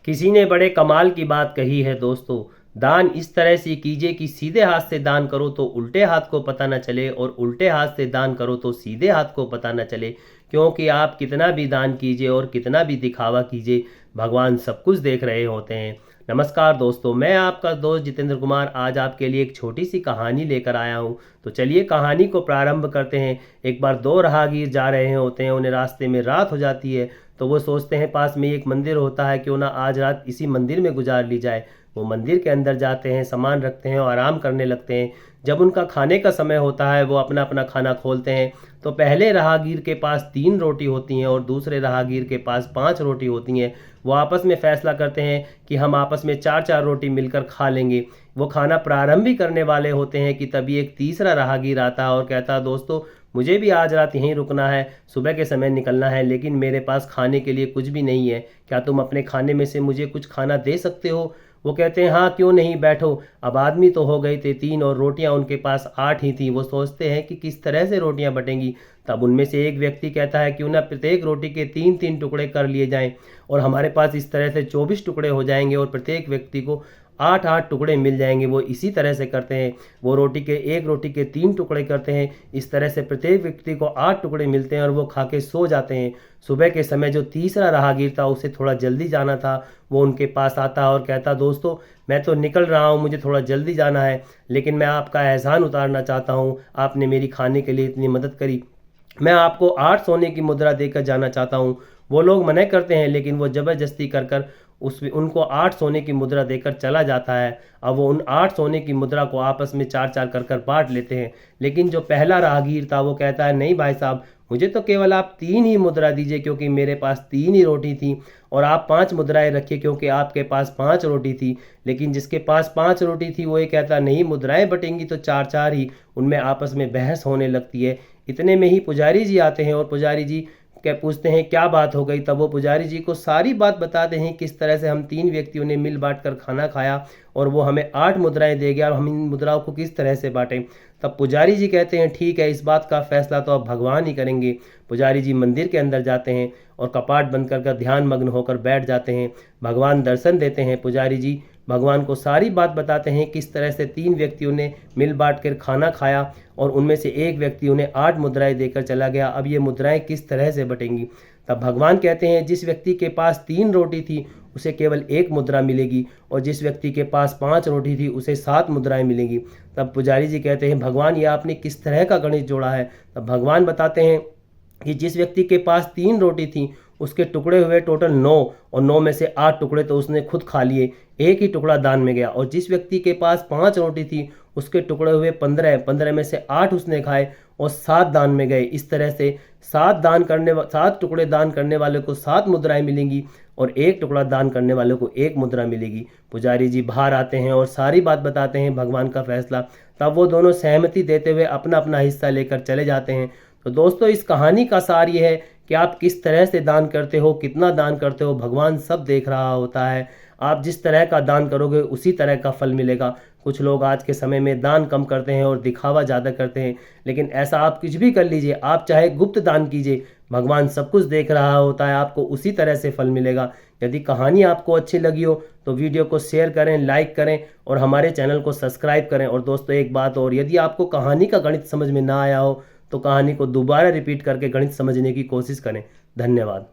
किसी ने बड़े कमाल की बात कही है दोस्तों। दान इस तरह से कीजिए कि सीधे हाथ से दान करो तो उल्टे हाथ को पता न चले, और उल्टे हाथ से दान करो तो सीधे हाथ को पता न चले। क्योंकि आप कितना भी दान कीजिए और कितना भी दिखावा कीजिए, भगवान सब कुछ देख रहे होते हैं। नमस्कार दोस्तों, मैं आपका दोस्त जितेंद्र कुमार आज आपके लिए एक छोटी सी कहानी लेकर आया हूँ। तो चलिए कहानी को प्रारंभ करते हैं। एक बार दो राहगीर जा रहे होते हैं, उन्हें रास्ते में रात हो जाती है। तो वो सोचते हैं पास में एक मंदिर होता है, क्यों ना आज रात इसी मंदिर में गुजार ली जाए। वो मंदिर के अंदर जाते हैं, सामान रखते हैं और आराम करने लगते हैं। जब उनका खाने का समय होता है, वो अपना अपना खाना खोलते हैं। तो पहले राहगीर के पास 3 रोटी होती हैं और दूसरे राहगीर के पास 5 रोटी होती हैं। वो आपस में फैसला करते हैं कि हम आपस में 4-4 रोटी मिलकर खा लेंगे। वो खाना प्रारंभ ही करने वाले होते हैं कि तभी एक तीसरा राहगीर आता है और कहता है, दोस्तों मुझे भी आज रात यहीं रुकना है, सुबह के समय निकलना है, लेकिन मेरे पास खाने के लिए कुछ भी नहीं है। क्या तुम अपने खाने में से मुझे कुछ खाना दे सकते हो? वो कहते हैं, हाँ क्यों नहीं, बैठो। अब आदमी तो हो गए थे 3 और रोटियां उनके पास 8 ही थी। वो सोचते हैं कि किस तरह से रोटियां बटेंगी। तब उनमें से एक व्यक्ति कहता है, क्यों ना प्रत्येक रोटी के 3-3 टुकड़े कर लिए जाएं, और हमारे पास इस तरह से 24 टुकड़े हो जाएंगे और प्रत्येक व्यक्ति को 8-8 टुकड़े मिल जाएंगे। वो इसी तरह से करते हैं। वो एक रोटी के 3 टुकड़े करते हैं। इस तरह से प्रत्येक व्यक्ति को 8 टुकड़े मिलते हैं और वो खा के सो जाते हैं। सुबह के समय जो तीसरा राहगीर था, उसे थोड़ा जल्दी जाना था। वो उनके पास आता और कहता, दोस्तों मैं तो निकल रहा हूँ, मुझे थोड़ा जल्दी जाना है, लेकिन मैं आपका एहसान उतारना चाहता हूँ। आपने मेरी खाने के लिए इतनी मदद करी, मैं आपको 8 सोने की मुद्रा देकर जाना चाहता हूँ। वो लोग मना करते हैं, लेकिन वो ज़बरदस्ती कर कर उनको 8 सोने की मुद्रा देकर चला जाता है। अब वो उन 8 सोने की मुद्रा को आपस में 4-4 कर कर बांट लेते हैं। लेकिन जो पहला राहगीर था, वो कहता है, नहीं भाई साहब, मुझे तो केवल आप 3 ही मुद्रा दीजिए, क्योंकि मेरे पास 3 ही रोटी थी, और आप 5 मुद्राएं रखिए क्योंकि आपके पास 5 रोटी थी। लेकिन जिसके पास 5 रोटी थी, वो ये कहता, नहीं मुद्राएं बटेंगी तो 4-4 ही। उनमें आपस में बहस होने लगती है। इतने में ही पुजारी जी आते हैं और पुजारी जी क्या पूछते हैं, क्या बात हो गई। तब वो पुजारी जी को सारी बात बताते हैं, किस तरह से हम 3 व्यक्तियों ने मिल बांट कर खाना खाया और वो हमें 8 मुद्राएं दे गया और हम इन मुद्राओं को किस तरह से बांटें। तब पुजारी जी कहते हैं, ठीक है, इस बात का फैसला तो अब भगवान ही करेंगे। पुजारी जी मंदिर के अंदर जाते हैं और कपाट बंद कर ध्यान मग्न होकर बैठ जाते हैं। भगवान दर्शन देते हैं। पुजारी जी भगवान को सारी बात बताते हैं, किस तरह से 3 व्यक्तियों ने मिल बांट कर खाना खाया और उनमें से एक व्यक्ति उन्हें 8 मुद्राएं देकर चला गया। अब ये मुद्राएं किस तरह से बटेंगी। तब भगवान कहते हैं, जिस व्यक्ति के पास 3 रोटी थी उसे केवल 1 मुद्रा मिलेगी, और जिस व्यक्ति के पास 5 रोटी थी उसे 7 मुद्राएं मिलेंगी। तब पुजारी जी कहते हैं, भगवान ये आपने किस तरह का गणित जोड़ा है। तब भगवान बताते हैं कि जिस व्यक्ति के पास 3 रोटी थी उसके टुकड़े हुए टोटल 9, और 9 में से 8 टुकड़े तो उसने खुद खा लिए, 1 ही टुकड़ा दान में गया। और जिस व्यक्ति के पास 5 रोटी थी उसके टुकड़े हुए 15, 15 में से 8 उसने खाए और 7 दान में गए। इस तरह से 7 टुकड़े दान करने वाले को 7 मुद्राएं मिलेंगी और 1 टुकड़ा दान करने वाले को 1 मुद्रा मिलेगी। पुजारी जी बाहर आते हैं और सारी बात बताते हैं, भगवान का फैसला। तब वो दोनों सहमति देते हुए अपना अपना हिस्सा लेकर चले जाते हैं। तो दोस्तों इस कहानी का सार ये है कि आप किस तरह से दान करते हो, कितना दान करते हो, भगवान सब देख रहा होता है। आप जिस तरह का दान करोगे उसी तरह का फल मिलेगा। कुछ लोग आज के समय में दान कम करते हैं और दिखावा ज़्यादा करते हैं, लेकिन ऐसा आप कुछ भी कर लीजिए, आप चाहे गुप्त दान कीजिए, भगवान सब कुछ देख रहा होता है, आपको उसी तरह से फल मिलेगा। यदि कहानी आपको अच्छी लगी हो तो वीडियो को शेयर करें, लाइक करें और हमारे चैनल को सब्सक्राइब करें। और दोस्तों एक बात और, यदि आपको कहानी का गणित समझ में ना आया हो तो कहानी को दोबारा रिपीट करके गणित समझने की कोशिश करें। धन्यवाद।